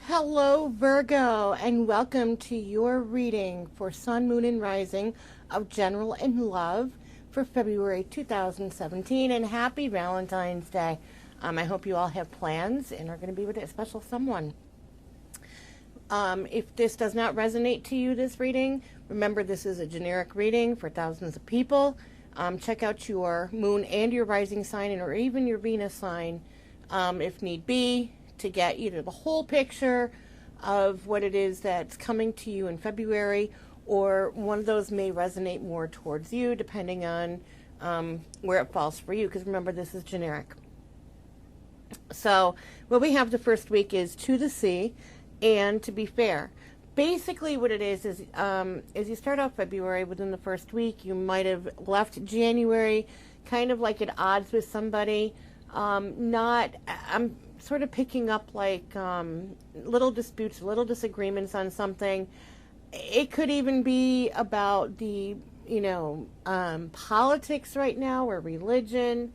Hello, Virgo, and welcome to your reading for Sun, Moon, and Rising of General and Love for February 2017. And happy Valentine's Day. I hope you all have plans and are going to be with a special someone. If this does not resonate to you, this reading, remember this is a generic reading for thousands of people. Check out your moon and your rising sign, or even your Venus sign, if need be, to get either the whole picture of what it is that's coming to you in February, or one of those may resonate more towards you depending on where it falls for you, because remember, this is generic. So what we have the first week is To the Sea and To Be Fair. Basically what it is as you start off February, within the first week, you might have left January kind of like at odds with somebody. I'm sort of picking up like little disputes, little disagreements on something. It could even be about the, politics right now, or religion.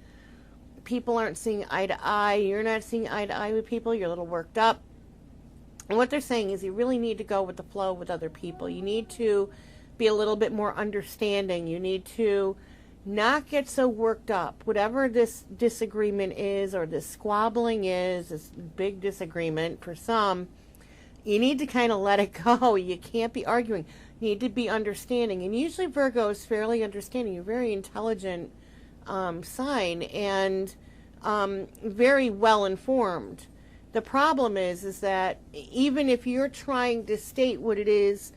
People aren't seeing eye to eye. You're not seeing eye to eye with people. You're a little worked up. And what they're saying is you really need to go with the flow with other people. You need to be a little bit more understanding. You need to not get so worked up. Whatever this disagreement is, or this squabbling is, this big disagreement for some, you need to kind of let it go. You can't be arguing. You need to be understanding. And usually Virgo is fairly understanding. You're a very intelligent sign, and very well informed. The problem is that even if you're trying to state what it is,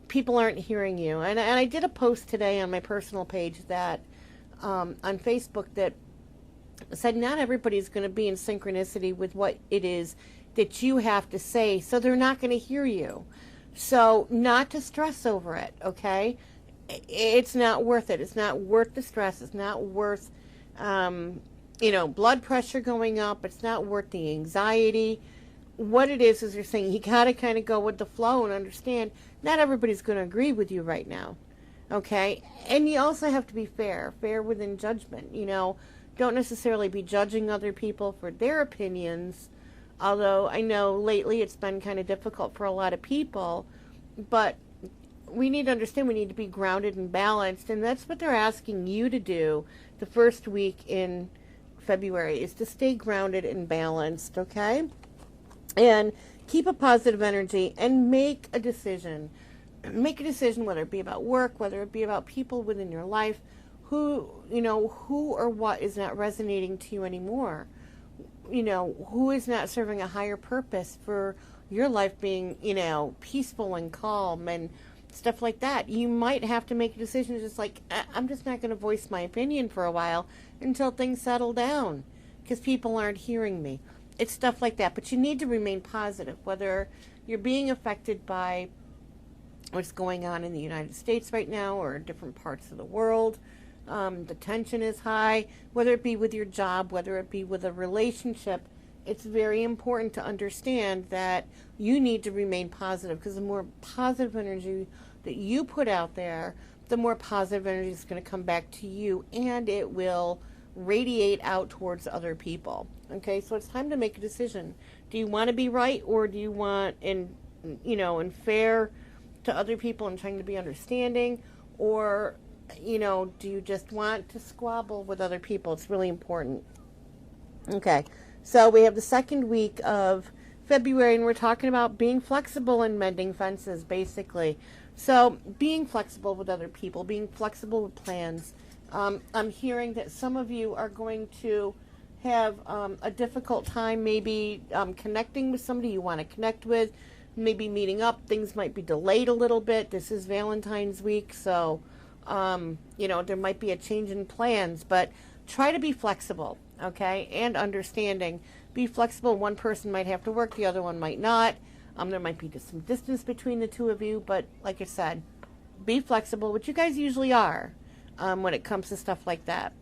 people aren't hearing you. And I did a post today on my personal page that on Facebook that said not everybody's going to be in synchronicity with what it is that you have to say, so they're not going to hear you. So not to stress over it, okay? It's not worth it. It's not worth the stress. It's not worth blood pressure going up. It's not worth the anxiety. What it is they're saying, you got to kind of go with the flow and understand not everybody's going to agree with you right now. Okay? And you also have to be fair within judgment. Don't necessarily be judging other people for their opinions, although I know lately it's been kind of difficult for a lot of people, but we need to understand we need to be grounded and balanced, and that's what they're asking you to do the first week in February, is to stay grounded and balanced, okay? And keep a positive energy and make a decision. Make a decision, whether it be about work, whether it be about people within your life, who or what is not resonating to you anymore. Who is not serving a higher purpose for your life being, peaceful and calm and stuff like that. You might have to make a decision, just like, I'm just not going to voice my opinion for a while until things settle down, because people aren't hearing me. It's stuff like that. But you need to remain positive, whether you're being affected by what's going on in the United States right now or different parts of the world. The tension is high, whether it be with your job, whether it be with a relationship. It's very important to understand that you need to remain positive, because the more positive energy that you put out there, the more positive energy is going to come back to you, and it will radiate out towards other people. Okay, so it's time to make a decision. Do you want to be right, or do you want and fair to other people and trying to be understanding, or do you just want to squabble with other people? It's really important. Okay, so we have the second week of February, and we're talking about being flexible and mending fences, basically. So being flexible with other people, being flexible with plans. I'm hearing that some of you are going to have a difficult time maybe connecting with somebody you want to connect with, maybe meeting up. Things might be delayed a little bit. This is Valentine's week, so there might be a change in plans, but try to be flexible, okay, and understanding. Be flexible. One person might have to work, the other one might not. There might be just some distance between the two of you, but like I said, be flexible, which you guys usually are when it comes to stuff like that.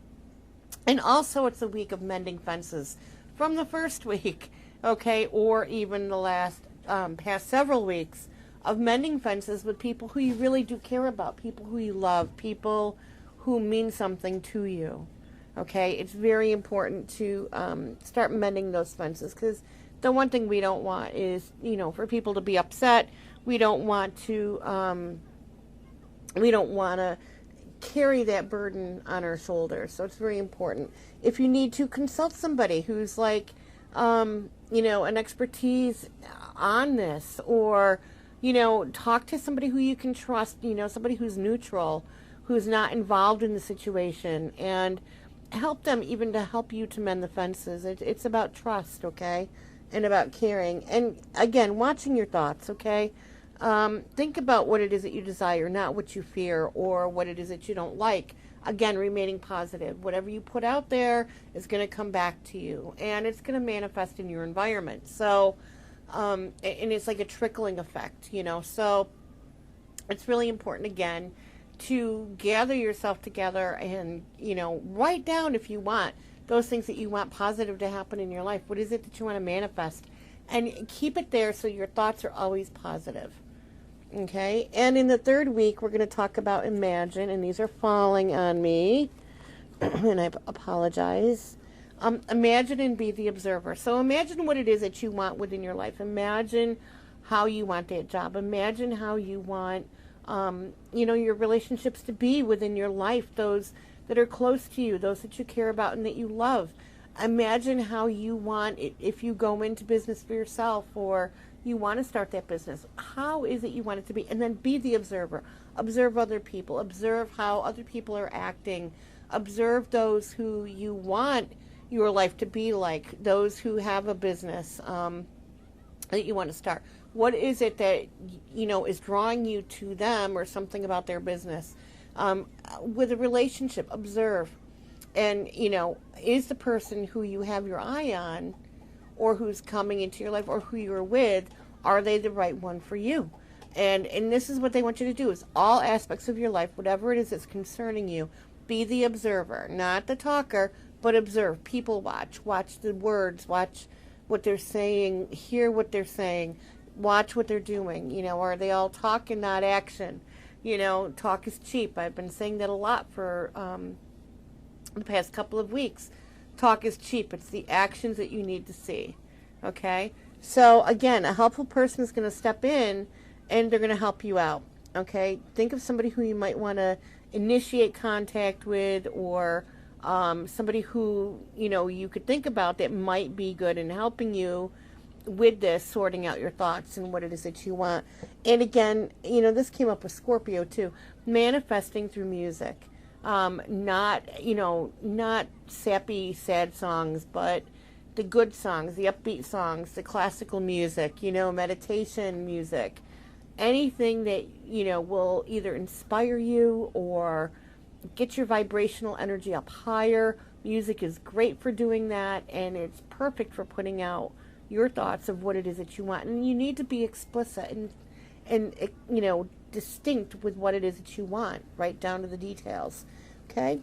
And also, it's a week of mending fences from the first week, okay, or even the last past several weeks of mending fences with people who you really do care about, people who you love, people who mean something to you. Okay, it's very important to start mending those fences, because the one thing we don't want is, for people to be upset. We don't want to carry that burden on our shoulders. So it's very important. If you need to, consult somebody who's like, an expertise on this, or, talk to somebody who you can trust, somebody who's neutral, who's not involved in the situation, and help them even to help you to mend the fences. It's about trust, okay? And about caring. And again, watching your thoughts, okay? Think about what it is that you desire, not what you fear or what it is that you don't like. Again, remaining positive. Whatever you put out there is going to come back to you, and it's going to manifest in your environment. So, and it's like a trickling effect, So it's really important, again, to gather yourself together and, write down, if you want, those things that you want positive to happen in your life. What is it that you want to manifest? And keep it there so your thoughts are always positive. Okay? And in the third week, we're going to talk about imagine, and these are falling on me, and I apologize. Imagine and be the observer. So imagine what it is that you want within your life. Imagine how you want that job. Imagine how you want, your relationships to be within your life, those that are close to you, those that you care about and that you love. Imagine how you want it if you go into business for yourself, or you want to start that business. How is it you want it to be? And then be the observer. Observe other people. Observe how other people are acting. Observe those who you want your life to be like, those who have a business that you want to start. What is it that, is drawing you to them, or something about their business? With a relationship, observe. And, is the person who you have your eye on, or who's coming into your life, or who you're with, are they the right one for you? And this is what they want you to do, is all aspects of your life, whatever it is that's concerning you, be the observer, not the talker, but observe. People watch the words, watch what they're saying, hear what they're saying, watch what they're doing. Are they all talk and not action? Talk is cheap. I've been saying that a lot for the past couple of weeks. Talk is cheap. It's the actions that you need to see. Okay? So, again, a helpful person is going to step in, and they're going to help you out. Okay? Think of somebody who you might want to initiate contact with, or somebody who, you could think about that might be good in helping you with this, sorting out your thoughts and what it is that you want. And again, this came up with Scorpio too. Manifesting through music. Not sappy, sad songs, but the good songs, the upbeat songs, the classical music, meditation music. Anything that, will either inspire you or get your vibrational energy up higher. Music is great for doing that, and it's perfect for putting out your thoughts of what it is that you want. And you need to be explicit and distinct with what it is that you want, right down to the details. Okay?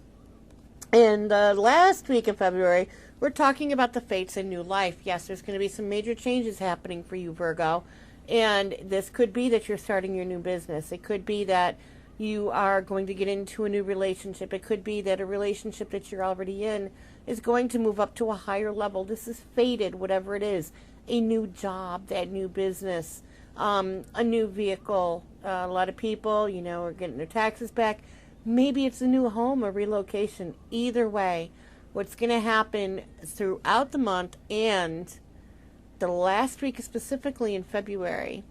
And last week in February, we're talking about the fates in new life. Yes, there's going to be some major changes happening for you, Virgo. And this could be that you're starting your new business. It could be that you are going to get into a new relationship. It could be that a relationship that you're already in is going to move up to a higher level. This is fated, whatever it is. A new job, that new business, a new vehicle. A lot of people, are getting their taxes back. Maybe it's a new home, a relocation. Either way, what's going to happen throughout the month and the last week, specifically in February,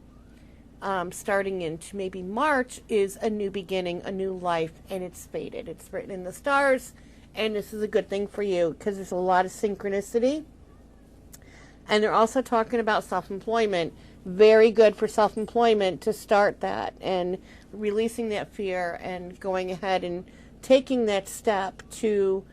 starting into maybe March, is a new beginning, a new life, and it's fated. It's written in the stars, and this is a good thing for you because there's a lot of synchronicity. And they're also talking about self-employment. Very good for self-employment to start that and releasing that fear and going ahead and taking that step to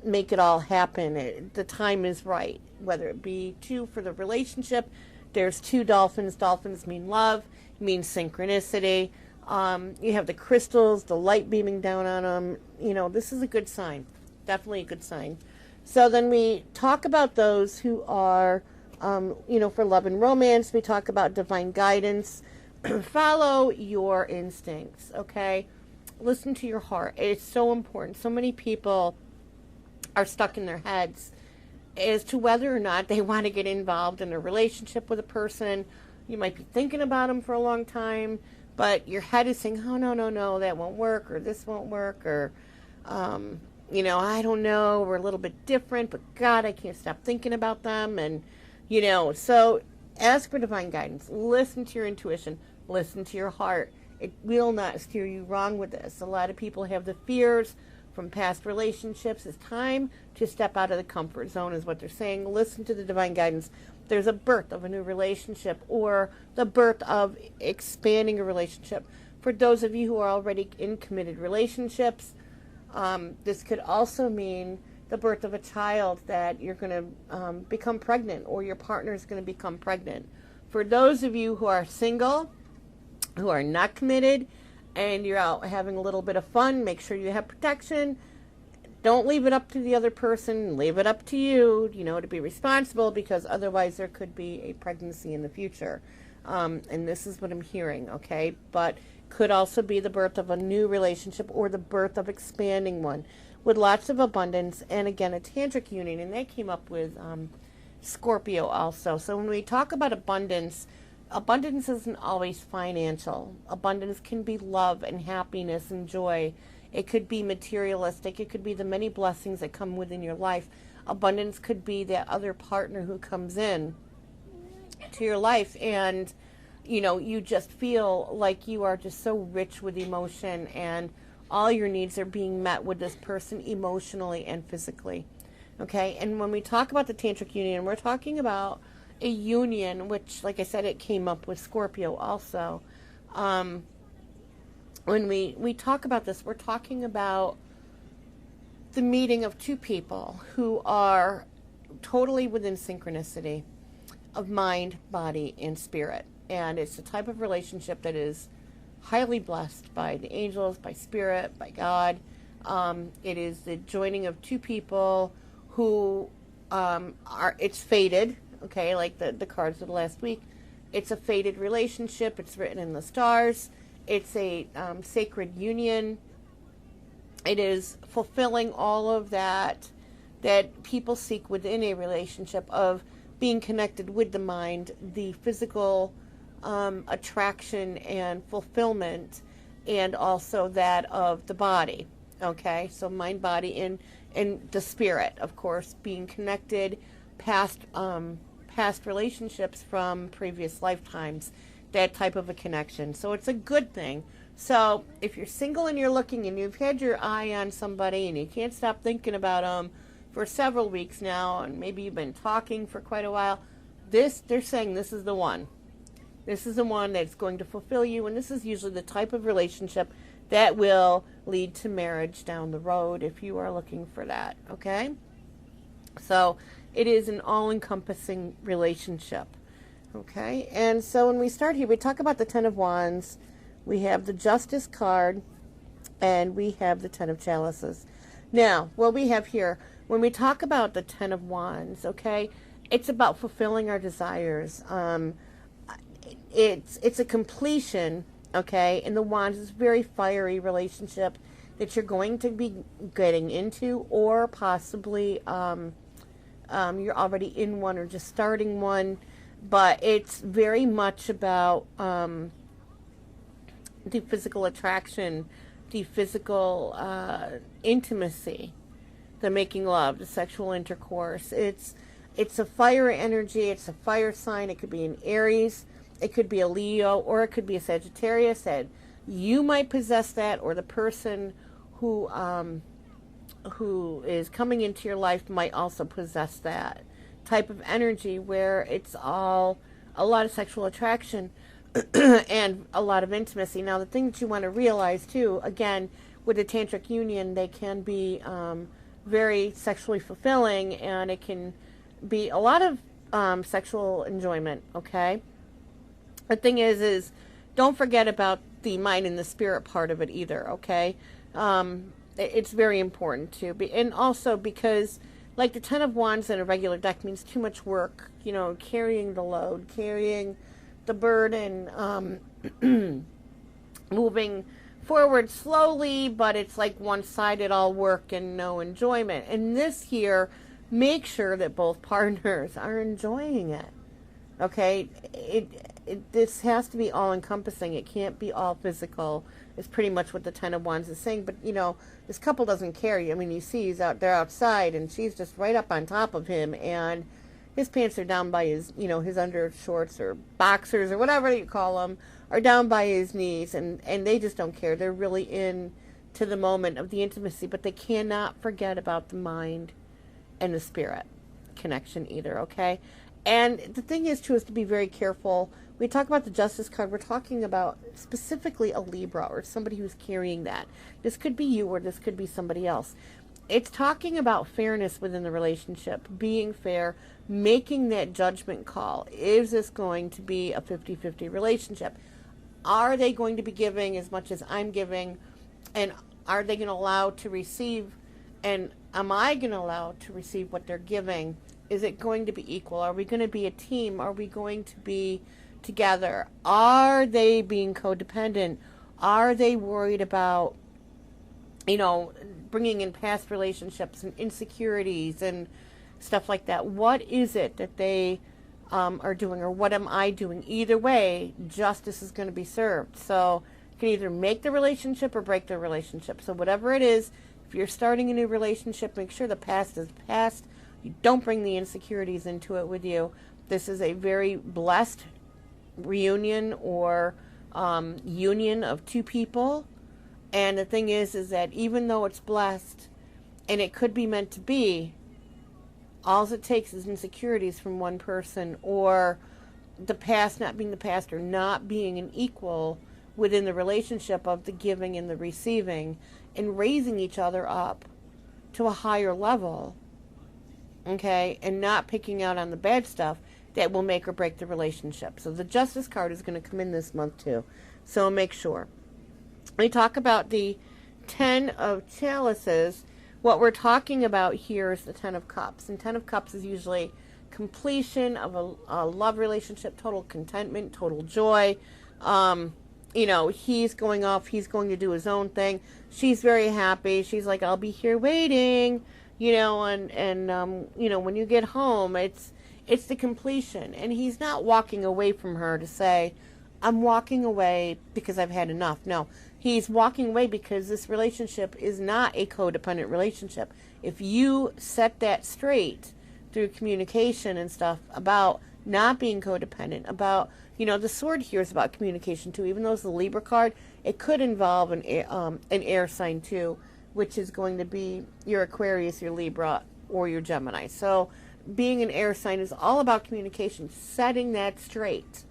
make it all happen. The time is right, whether it be for the relationship. There's two dolphins. Dolphins mean love, mean synchronicity. You have the crystals, the light beaming down on them. This is a good sign. Definitely a good sign. So then we talk about those who are, for love and romance. We talk about divine guidance. Follow your instincts, okay? Listen to your heart. It's so important. So many people are stuck in their heads as to whether or not they want to get involved in a relationship with a person. You might be thinking about them for a long time, but your head is saying, oh, no, no, no, that won't work, or this won't work, or, I don't know, we're a little bit different, but God, I can't stop thinking about them. And, so ask for divine guidance. Listen to your intuition. Listen to your heart. It will not steer you wrong with this. A lot of people have the fears from past relationships. It's time to step out of the comfort zone is what they're saying. Listen to the divine guidance. There's a birth of a new relationship or the birth of expanding a relationship. For those of you who are already in committed relationships, this could also mean the birth of a child that you're going to become pregnant, or your partner is going to become pregnant. For those of you who are single, who are not committed, and you're out having a little bit of fun, make sure you have protection. Don't leave it up to the other person. Leave it up to you, to be responsible, because otherwise there could be a pregnancy in the future. And this is what I'm hearing, okay? But could also be the birth of a new relationship or the birth of expanding one with lots of abundance. And again, a tantric union, and that came up with Scorpio also. So when we talk about abundance, abundance isn't always financial. Abundance can be love and happiness and joy. It could be materialistic. It could be the many blessings that come within your life. Abundance could be that other partner who comes in to your life, and you just feel like you are just so rich with emotion, and all your needs are being met with this person emotionally and physically. Okay? And when we talk about the tantric union, we're talking about a union, which, like I said, it came up with Scorpio also. When we talk about this, we're talking about the meeting of two people who are totally within synchronicity of mind, body, and spirit. And it's the type of relationship that is highly blessed by the angels, by spirit, by God. It is the joining of two people who it's fated, okay, like the cards of the last week. It's a fated relationship. It's written in the stars. It's a sacred union. It is fulfilling all of that people seek within a relationship, of being connected with the mind, the physical attraction and fulfillment, and also that of the body. Okay, so mind, body, and the spirit, of course, being connected past relationships from previous lifetimes, that type of a connection. So it's a good thing. So if you're single and you're looking and you've had your eye on somebody and you can't stop thinking about them for several weeks now, and maybe you've been talking for quite a while, they're saying this is the one. This is the one that's going to fulfill you, and this is usually the type of relationship that will lead to marriage down the road if you are looking for that, okay? So it is an all-encompassing relationship, okay? And so when we start here, we talk about the Ten of Wands. We have the Justice card, and we have the Ten of Chalices. Now, what we have here, when we talk about the Ten of Wands, okay, it's about fulfilling our desires. It's a completion, okay, and the Wands is a very fiery relationship that you're going to be getting into, or possibly you're already in one or just starting one, but it's very much about the physical attraction, the physical intimacy, the making love, the sexual intercourse. It's a fire energy. It's a fire sign. It could be an Aries. It could be a Leo, or it could be a Sagittarius. That you might possess that, or the person who is coming into your life might also possess that type of energy, where it's all a lot of sexual attraction and a lot of intimacy. Now, the thing that you want to realize too, again, with a tantric union, they can be very sexually fulfilling, and it can be a lot of sexual enjoyment, okay? The thing is don't forget about the mind and the spirit part of it either, okay? It's very important too. And also because, like, the Ten of Wands in a regular deck means too much work, carrying the load, carrying the burden, moving forward slowly, but it's like one-sided, all work and no enjoyment. And this here make sure that both partners are enjoying it. Okay, this has to be all encompassing. It can't be all physical. Is pretty much what the Ten of Wands is saying. But this couple doesn't care. I mean, you see, they're outside, and she's just right up on top of him, and his pants are down by his, his undershorts or boxers or whatever you call them, are down by his knees, and they just don't care. They're really in to the moment of the intimacy, but they cannot forget about the mind and the spirit connection either. Okay. And the thing is, too, is to be very careful. We talk about the Justice card. We're talking about specifically a Libra or somebody who's carrying that. This could be you or this could be somebody else. It's talking about fairness within the relationship, being fair, making that judgment call. Is this going to be a 50-50 relationship? Are they going to be giving as much as I'm giving? And are they going to allow to receive? And am I going to allow to receive what they're giving? Is it going to be equal? Are we going to be a team? Are we going to be together? Are they being codependent? Are they worried about, bringing in past relationships and insecurities and stuff like that? What is it that they are doing, or what am I doing? Either way, justice is going to be served. So you can either make the relationship or break the relationship. So whatever it is, if you're starting a new relationship, make sure the past is past. You don't bring the insecurities into it with you. This is a very blessed reunion or union of two people. And the thing is that even though it's blessed and it could be meant to be, all it takes is insecurities from one person, or the past not being the past, or not being an equal within the relationship of the giving and the receiving, and raising each other up to a higher level. Okay, and not picking out on the bad stuff that will make or break the relationship. So the Justice card is going to come in this month too. So make sure. We talk about the Ten of Chalices. What we're talking about here is the Ten of Cups. And Ten of Cups is usually completion of a love relationship, total contentment, total joy. He's going off, he's going to do his own thing. She's very happy. She's like, I'll be here waiting. When you get home, it's the completion. And he's not walking away from her to say, I'm walking away because I've had enough. No, he's walking away because this relationship is not a codependent relationship. If you set that straight through communication and stuff about not being codependent, about, the sword here is about communication too. Even though it's the Libra card, it could involve an air sign too, which is going to be your Aquarius, your Libra, or your Gemini. So being an air sign is all about communication, setting that straight.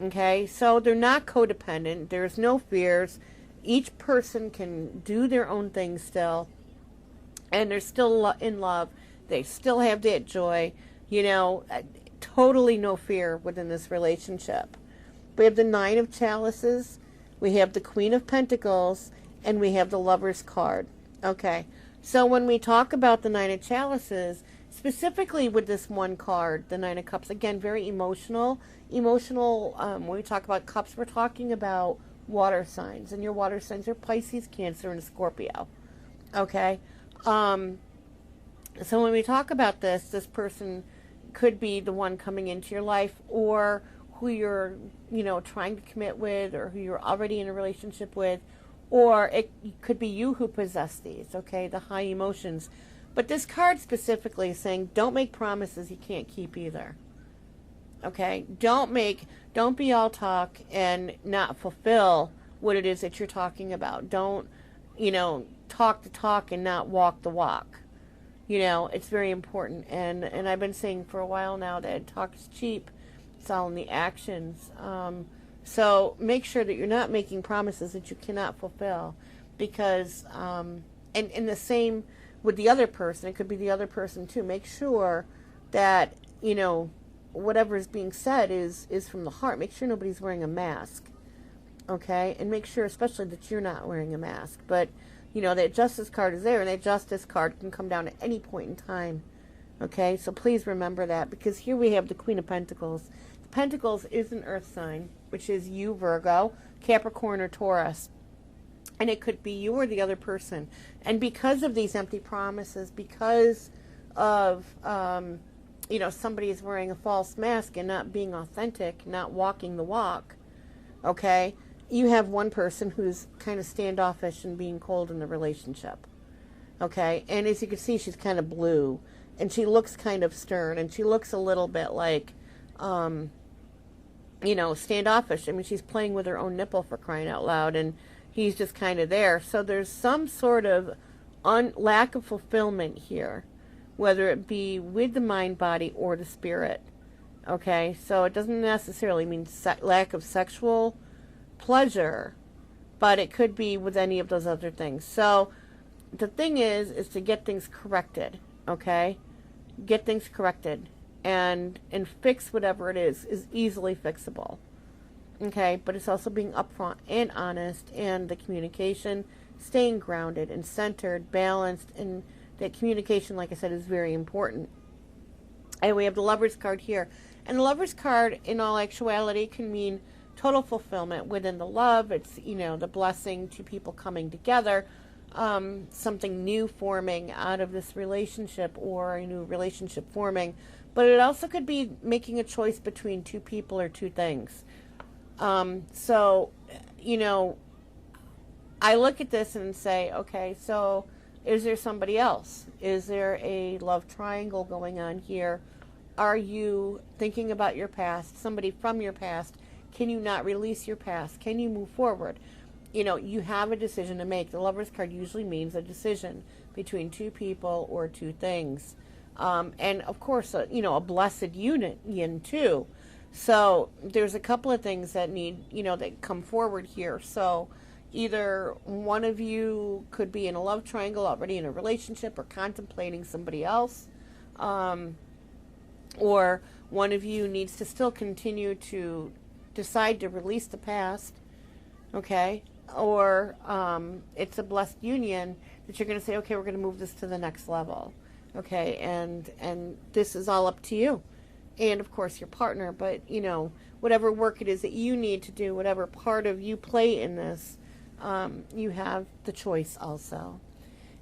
Okay, so they're not codependent. There's no fears. Each person can do their own thing still, and they're still in love. They still have that joy. Totally no fear within this relationship. We have the Nine of Chalices. We have the Queen of Pentacles. And we have the Lover's card. Okay, so when we talk about the Nine of Chalices, specifically with this one card, the Nine of Cups, again, very emotional. When we talk about cups, we're talking about water signs. And your water signs are Pisces, Cancer, and Scorpio. Okay, so when we talk about this person could be the one coming into your life, or who you're, trying to commit with, or who you're already in a relationship with. Or it could be you who possess these, okay, the high emotions. But this card specifically is saying, don't make promises you can't keep either. Okay? Don't be all talk and not fulfill what it is that you're talking about. Don't, talk the talk and not walk the walk. It's very important. And I've been saying for a while now that talk is cheap. It's all in the actions. So make sure that you're not making promises that you cannot fulfill, because, and the same with the other person, it could be the other person too. Make sure that, whatever is being said is from the heart. Make sure nobody's wearing a mask, okay? And make sure especially that you're not wearing a mask. But, that Justice card is there, and that Justice card can come down at any point in time, okay? So please remember that, because here we have the Queen of Pentacles. Pentacles is an earth sign, which is you, Virgo, Capricorn, or Taurus. And it could be you or the other person. And because of these empty promises, because of, somebody is wearing a false mask and not being authentic, not walking the walk, okay, you have one person who's kind of standoffish and being cold in the relationship, okay, and as you can see, she's kind of blue, and she looks kind of stern, and she looks a little bit like, standoffish. I mean, she's playing with her own nipple, for crying out loud, and he's just kind of there. So there's some sort of lack of fulfillment here, whether it be with the mind, body, or the spirit. Okay, so it doesn't necessarily mean lack of sexual pleasure, but it could be with any of those other things. So the thing is to get things corrected, okay? Get things corrected and fix whatever it is easily fixable. Okay, but it's also being upfront and honest, and the communication, staying grounded and centered, balanced, and that communication, like I said, is very important. And we have the Lover's card here. And the Lover's card, in all actuality, can mean total fulfillment within the love. It's, the blessing to people coming together, something new forming out of this relationship, or a new relationship forming. But it also could be making a choice between two people or two things. So, I look at this and say, okay, so is there somebody else? Is there a love triangle going on here? Are you thinking about your past, somebody from your past? Can you not release your past? Can you move forward? You have a decision to make. The Lover's card usually means a decision between two people or two things. And of course, a blessed union too. So there's a couple of things that need, that come forward here. So either one of you could be in a love triangle, already in a relationship, or contemplating somebody else. Or one of you needs to still continue to decide to release the past. Okay? Or it's a blessed union that you're going to say, okay, we're going to move this to the next level. Okay? And this is all up to you. And of course your partner, but whatever work it is that you need to do, whatever part of you play in this, you have the choice also.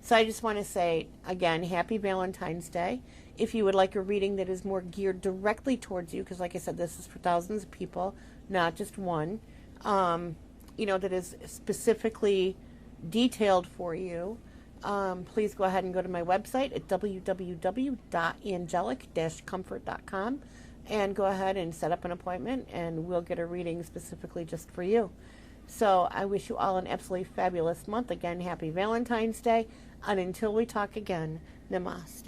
So I just want to say again, happy Valentine's Day. If you would like a reading that is more geared directly towards you, because like I said, this is for thousands of people, not just one, that is specifically detailed for you, please go ahead and go to my website at www.angelic-comfort.com and go ahead and set up an appointment, and we'll get a reading specifically just for you. So I wish you all an absolutely fabulous month. Again, happy Valentine's Day. And until we talk again, namaste.